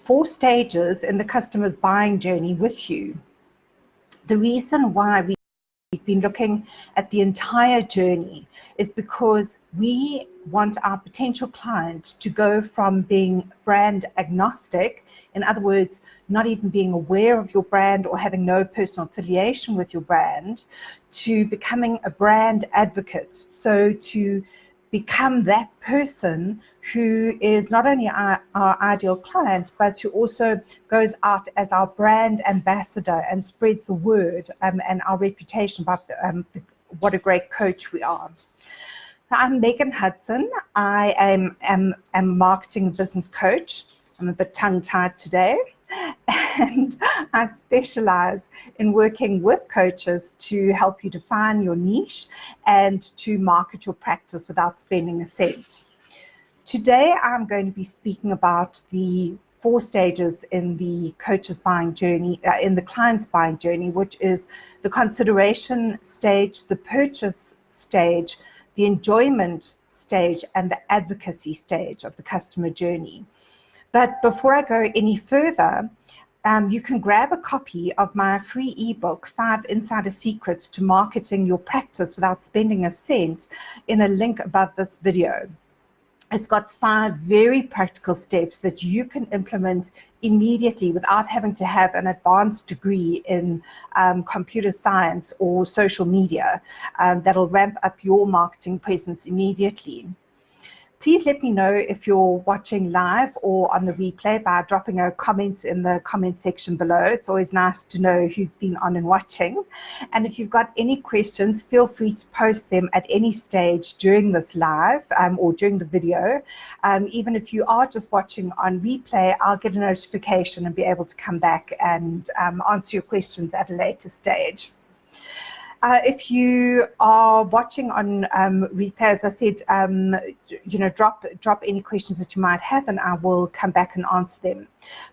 4 stages in the customer's buying journey with you. The reason why we've been looking at the entire journey is because we want our potential client to go from being brand agnostic, in other words, not even being aware of your brand or having no personal affiliation with your brand, to becoming a brand advocate. So to become that person who is not only our ideal client, but who also goes out as our brand ambassador and spreads the word and our reputation about what a great coach we are. I'm Megan Hudson. I am a marketing business coach. I'm a bit tongue-tied today. And I specialize in working with coaches to help you define your niche and to market your practice without spending a cent. Today, I'm going to be speaking about the 4 stages in the coach's buying journey, in the client's buying journey, which is the consideration stage, the purchase stage, the enjoyment stage, and the advocacy stage of the customer journey. But before I go any further, you can grab a copy of my free ebook, 5 Insider Secrets to Marketing Your Practice Without Spending a Cent, in a link above this video. It's got 5 very practical steps that you can implement immediately without having to have an advanced degree in computer science or social media that'll ramp up your marketing presence immediately. Please let me know if you're watching live or on the replay by dropping a comment in the comment section below. It's always nice to know who's been on and watching. And if you've got any questions, feel free to post them at any stage during this live or during the video. Even if you are just watching on replay, I'll get a notification and be able to come back and answer your questions at a later stage. If you are watching on replay, as I said, drop any questions that you might have, and I will come back and answer them.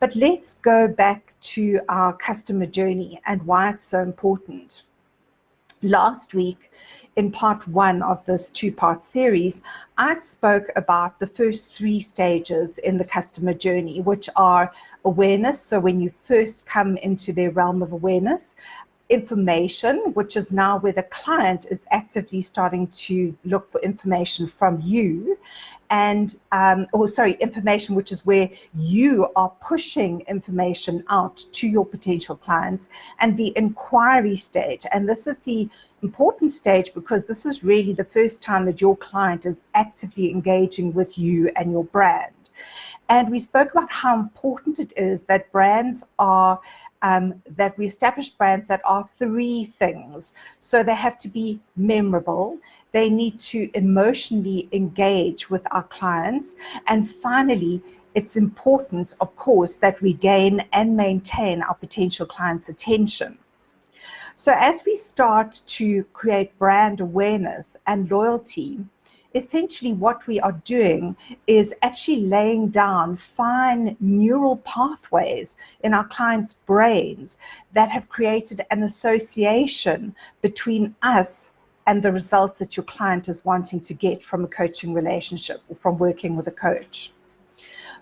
But let's go back to our customer journey and why it's so important. Last week, in part 1 of this 2-part series, I spoke about the first 3 stages in the customer journey, which are awareness. So when you first come into their realm of awareness, information, which is now where the client is actively starting to look for information from you, and information, which is where you are pushing information out to your potential clients, and the inquiry stage. And this is the important stage because this is really the first time that your client is actively engaging with you and your brand. And we spoke about how important it is that brands are that we establish brands that are 3 things. So they have to be memorable, they need to emotionally engage with our clients, and finally, it's important, of course, that we gain and maintain our potential clients' attention. So as we start to create brand awareness and loyalty, essentially what we are doing is actually laying down fine neural pathways in our clients' brains that have created an association between us and the results that your client is wanting to get from a coaching relationship or from working with a coach.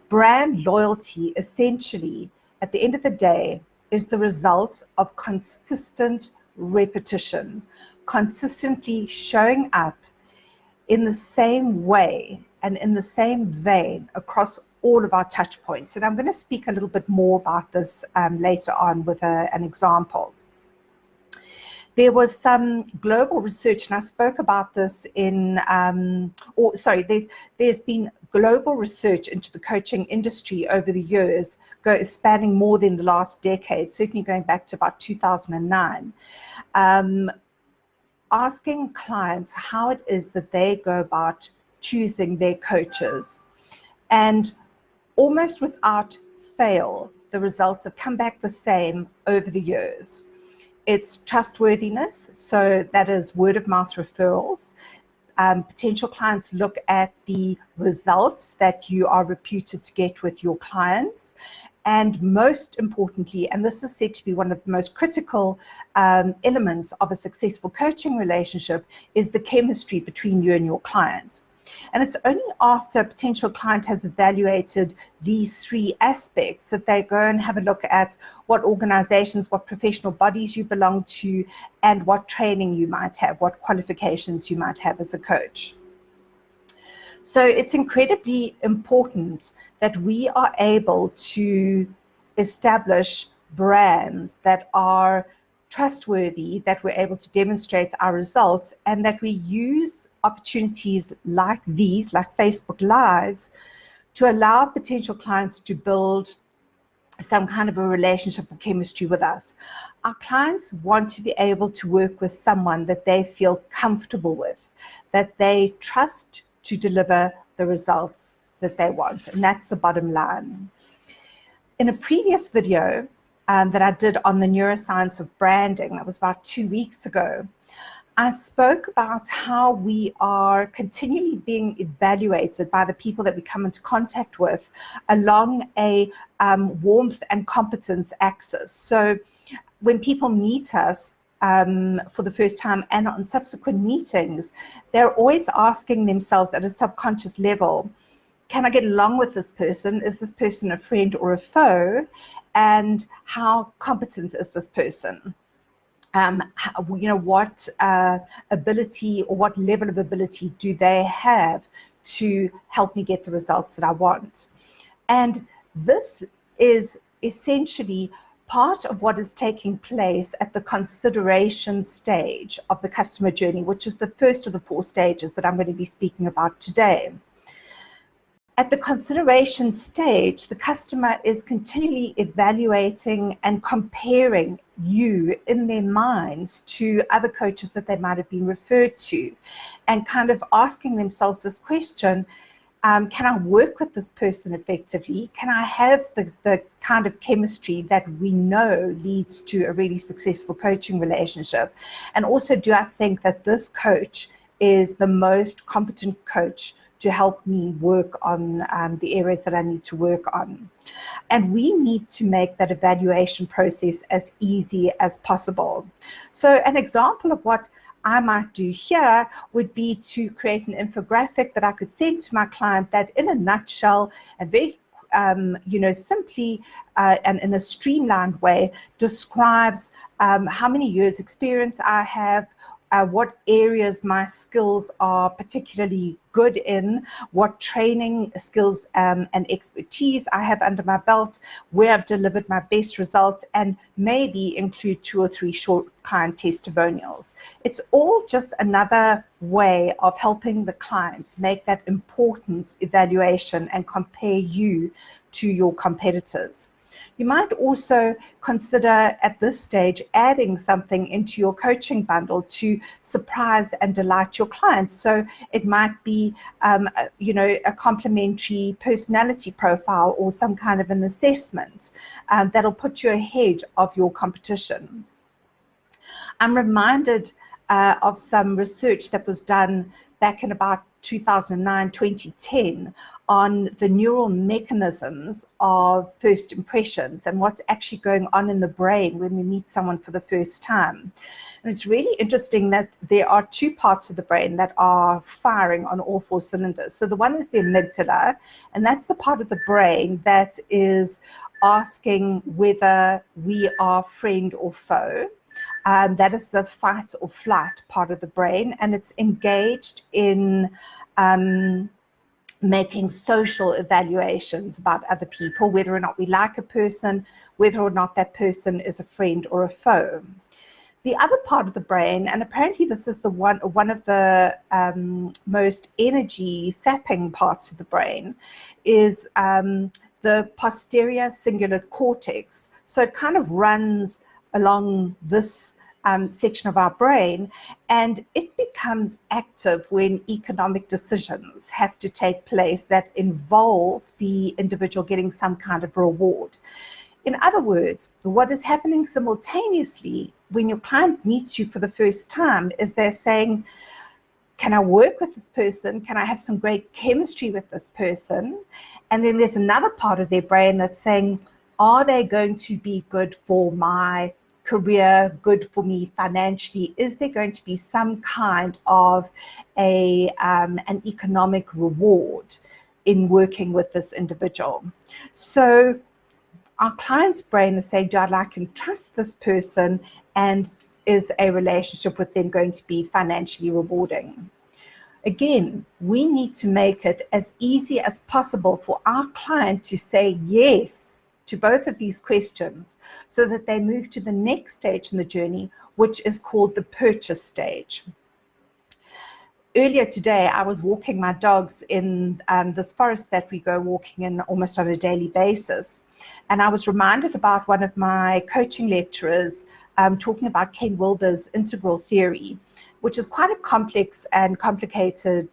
Brand loyalty, essentially, at the end of the day, is the result of consistent repetition, consistently showing up in the same way and in the same vein across all of our touch points. And I'm going to speak a little bit more about this later on with an example. There was some global research, and I spoke about this in, there's been global research into the coaching industry over the years, spanning more than the last decade, certainly going back to about 2009. Asking clients how it is that they go about choosing their coaches. And almost without fail, the results have come back the same over the years. It's trustworthiness, so that is word of mouth referrals. Potential clients look at the results that you are reputed to get with your clients. And most importantly, and this is said to be one of the most critical elements of a successful coaching relationship, is the chemistry between you and your client. And it's only after a potential client has evaluated these three aspects that they go and have a look at what organizations, what professional bodies you belong to, and what training you might have, what qualifications you might have as a coach. So it's incredibly important that we are able to establish brands that are trustworthy, that we're able to demonstrate our results, and that we use opportunities like these, like Facebook Lives, to allow potential clients to build some kind of a relationship or chemistry with us. Our clients want to be able to work with someone that they feel comfortable with, that they trust to deliver the results that they want. And that's the bottom line. In a previous video that I did on the neuroscience of branding, that was about 2 weeks ago, I spoke about how we are continually being evaluated by the people that we come into contact with along a warmth and competence axis. So when people meet us for the first time and on subsequent meetings, they're always asking themselves at a subconscious level, can I get along with this person? Is this person a friend or a foe? And how competent is this person? What ability or what level of ability do they have to help me get the results that I want? And this is essentially part of what is taking place at the consideration stage of the customer journey, which is the first of the 4 stages that I'm going to be speaking about today. At the consideration stage, the customer is continually evaluating and comparing you in their minds to other coaches that they might have been referred to, and kind of asking themselves this question, can I work with this person effectively? Can I have the kind of chemistry that we know leads to a really successful coaching relationship? And also, do I think that this coach is the most competent coach to help me work on the areas that I need to work on? And we need to make that evaluation process as easy as possible. So an example of what I might do here would be to create an infographic that I could send to my client that, in a nutshell and very simply and in a streamlined way, describes how many years experience I have, what areas my skills are particularly good in, what training skills and expertise I have under my belt, where I've delivered my best results, and maybe include 2 or 3 short client testimonials. It's all just another way of helping the clients make that important evaluation and compare you to your competitors. You might also consider at this stage adding something into your coaching bundle to surprise and delight your clients. So it might be, a complimentary personality profile or some kind of an assessment that'll put you ahead of your competition. I'm reminded of some research that was done back in about 2009, 2010 on the neural mechanisms of first impressions and what's actually going on in the brain when we meet someone for the first time. And it's really interesting that there are 2 parts of the brain that are firing on all 4 cylinders. So the one is the amygdala, and that's the part of the brain that is asking whether we are friend or foe. That is the fight or flight part of the brain, and it's engaged in making social evaluations about other people, whether or not we like a person, whether or not that person is a friend or a foe. The other part of the brain, and apparently this is the one of the most energy sapping parts of the brain, is the posterior cingulate cortex. So it kind of runs along this section of our brain, and it becomes active when economic decisions have to take place that involve the individual getting some kind of reward. In other words, what is happening simultaneously when your client meets you for the first time is they're saying, can I work with this person? Can I have some great chemistry with this person? And then there's another part of their brain that's saying, are they going to be good for my career good for me financially? Is there going to be some kind of an economic reward in working with this individual? So our client's brain is saying, do I can trust this person, and is a relationship with them going to be financially rewarding? Again, we need to make it as easy as possible for our client to say yes to both of these questions so that they move to the next stage in the journey, which is called the purchase stage. Earlier today, I was walking my dogs in this forest that we go walking in almost on a daily basis. And I was reminded about one of my coaching lecturers talking about Ken Wilber's integral theory, which is quite a complex and complicated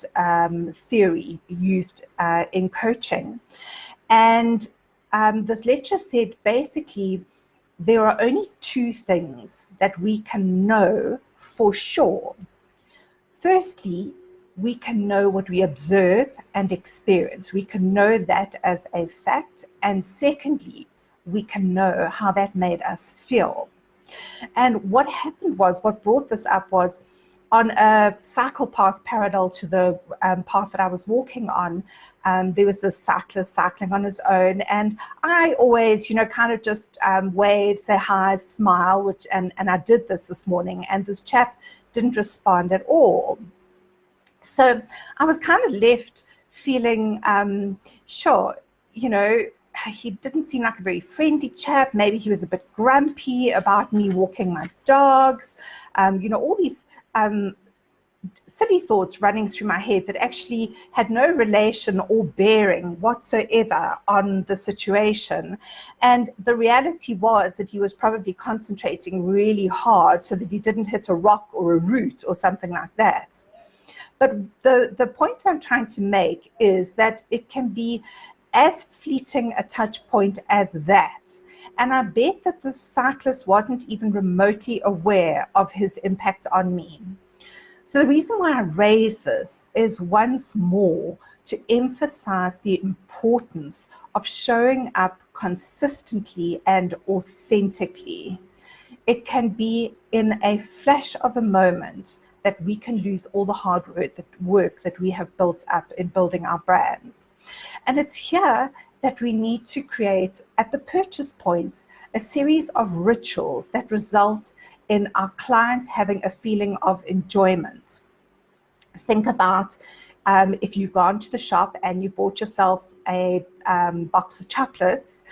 theory used in coaching. And this lecturer said, basically, there are only two things that we can know for sure. Firstly, we can know what we observe and experience. We can know that as a fact. And secondly, we can know how that made us feel. And what happened was, what brought this up was, on a cycle path parallel to the path that I was walking on, there was this cyclist cycling on his own. And I always, kind of just wave, say hi, smile, and I did this morning. And this chap didn't respond at all. So I was kind of left feeling, sure, he didn't seem like a very friendly chap. Maybe he was a bit grumpy about me walking my dogs. All these silly thoughts running through my head that actually had no relation or bearing whatsoever on the situation. And the reality was that he was probably concentrating really hard so that he didn't hit a rock or a root or something like that. But the point that I'm trying to make is that it can be as fleeting a touch point as that. And I bet that the cyclist wasn't even remotely aware of his impact on me. So the reason why I raise this is once more to emphasize the importance of showing up consistently and authentically. It can be in a flash of a moment that we can lose all the hard work that we have built up in building our brands. And it's here that we need to create, at the purchase point, a series of rituals that result in our clients having a feeling of enjoyment. Think about if you've gone to the shop and you bought yourself a box of chocolates.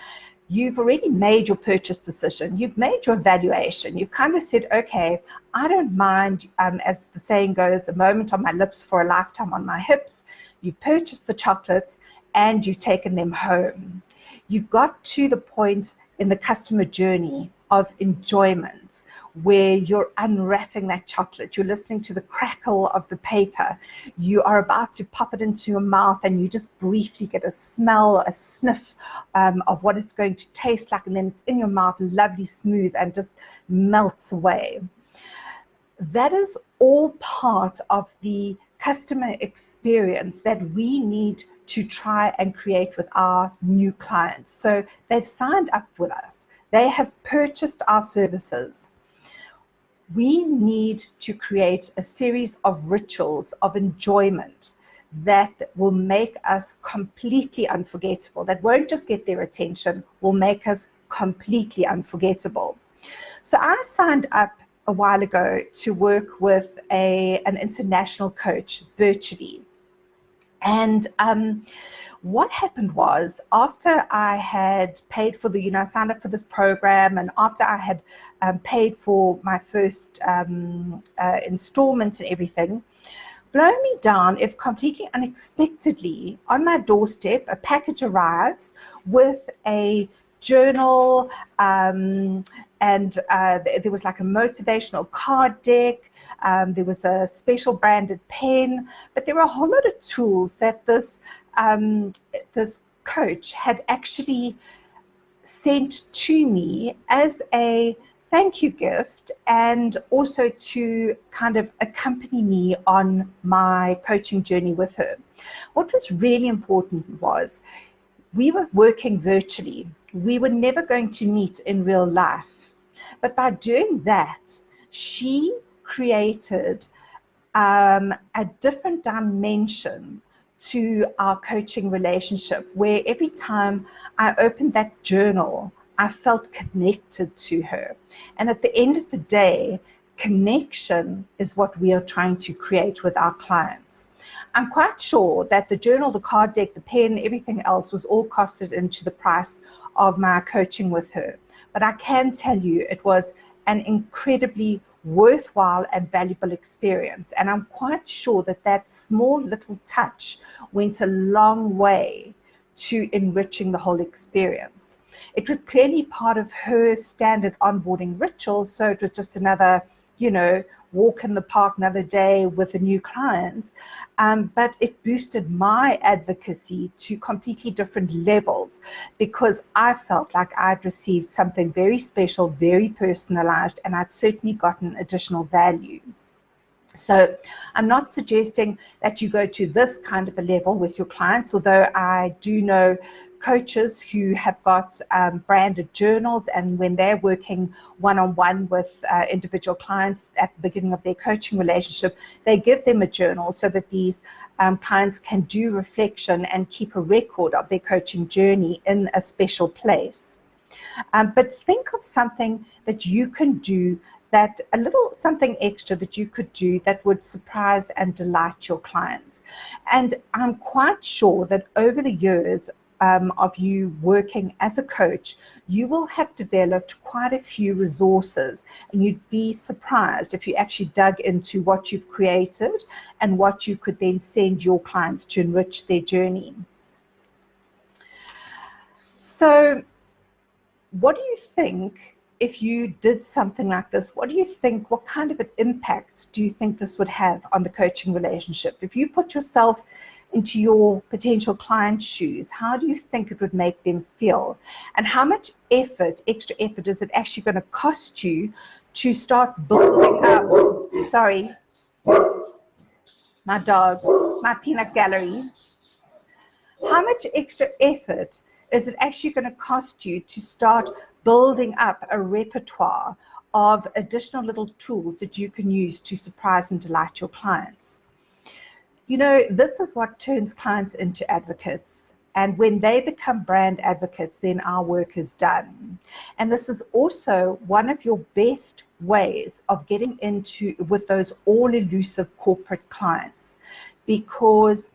You've already made your purchase decision. You've made your evaluation. You've kind of said, okay, I don't mind, as the saying goes, a moment on my lips for a lifetime on my hips. You've purchased the chocolates and you've taken them home. You've got to the point in the customer journey of enjoyment where you're unwrapping that chocolate, you're listening to the crackle of the paper, you are about to pop it into your mouth and you just briefly get a smell, a sniff of what it's going to taste like, and then it's in your mouth, lovely, smooth, and just melts away. That is all part of the customer experience that we need to try and create with our new clients. So they've signed up with us. They have purchased our services. We need to create a series of rituals of enjoyment that will make us completely unforgettable, that won't just get their attention, will make us completely unforgettable. So I signed up a while ago to work with an international coach virtually. And what happened was, after I had paid for I signed up for this program, and after I had paid for my first installment and everything, blow me down if completely unexpectedly on my doorstep a package arrives with a journal, and there was like a motivational card deck, there was a special branded pen, but there were a whole lot of tools that this coach had actually sent to me as a thank you gift, and also to kind of accompany me on my coaching journey with her. What was really important was we were working virtually. We were never going to meet in real life. But by doing that, she created a different dimension to our coaching relationship, where every time I opened that journal, I felt connected to her. And at the end of the day, connection is what we are trying to create with our clients. I'm quite sure that the journal, the card deck, the pen, everything else was all costed into the price of my coaching with her. But I can tell you it was an incredibly worthwhile and valuable experience. And I'm quite sure that that small little touch went a long way to enriching the whole experience. It was clearly part of her standard onboarding ritual, so it was just another, walk in the park another day with a new client, but it boosted my advocacy to completely different levels, because I felt like I'd received something very special, very personalized, and I'd certainly gotten additional value. So I'm not suggesting that you go to this kind of a level with your clients, although I do know coaches who have got branded journals, and when they're working one-on-one with individual clients at the beginning of their coaching relationship, they give them a journal so that these clients can do reflection and keep a record of their coaching journey in a special place. But think of something that you can do, that a little something extra that you could do that would surprise and delight your clients. And I'm quite sure that over the years of you working as a coach, you will have developed quite a few resources, and you'd be surprised if you actually dug into what you've created and what you could then send your clients to enrich their journey. So what do you think, if you did something like this, what kind of an impact do you think this would have on the coaching relationship? If you put yourself into your potential client's shoes, how do you think it would make them feel? And how much extra effort is it actually going to cost you to start building up? Sorry, my dog, my peanut gallery. How much extra effort is it actually going to cost you to start building up a repertoire of additional little tools that you can use to surprise and delight your clients? This is what turns clients into advocates. And when they become brand advocates, then our work is done. And this is also one of your best ways of getting into with those all-elusive corporate clients, because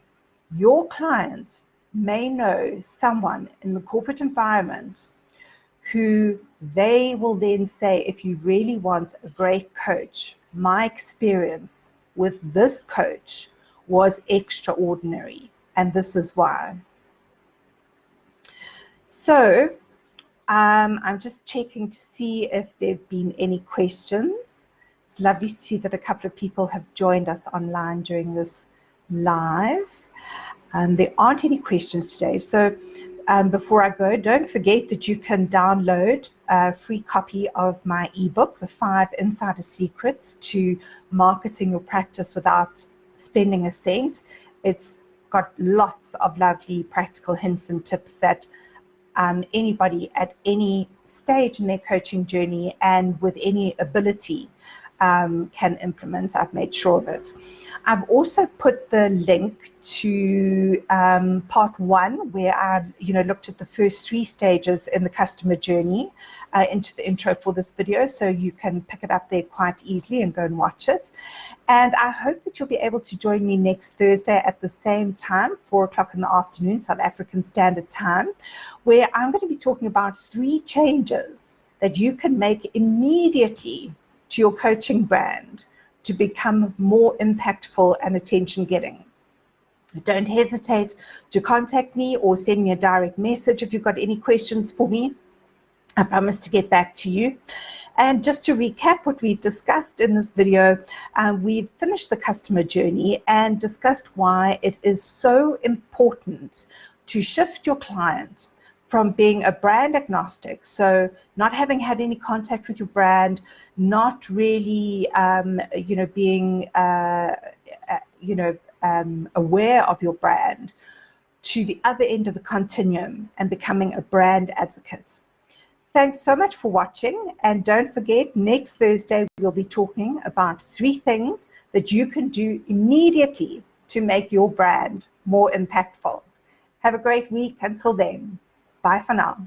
your clients may know someone in the corporate environment who they will then say, if you really want a great coach, my experience with this coach was extraordinary, and this is why. So I'm just checking to see if there have been any questions. It's lovely to see that a couple of people have joined us online during this live. There aren't any questions today. So before I go, don't forget that you can download a free copy of my ebook, The 5 Insider Secrets to Marketing Your Practice Without Spending a Cent. It's got lots of lovely practical hints and tips that anybody at any stage in their coaching journey and with any ability can implement. I've made sure of it. I've also put the link to part 1, where I looked at the first 3 stages in the customer journey into the intro for this video, so you can pick it up there quite easily and go and watch it. And I hope that you'll be able to join me next Thursday at the same time, 4 o'clock in the afternoon, South African Standard Time, where I'm going to be talking about 3 changes that you can make immediately to your coaching brand to become more impactful and attention-getting. Don't hesitate to contact me or send me a direct message if you've got any questions for me. I promise to get back to you. And just to recap what we've discussed in this video, we've finished the customer journey and discussed why it is so important to shift your client from being a brand agnostic, so not having had any contact with your brand, not really, being, aware of your brand, to the other end of the continuum and becoming a brand advocate. Thanks so much for watching. And don't forget, next Thursday, we'll be talking about 3 things that you can do immediately to make your brand more impactful. Have a great week. Until then, bye for now.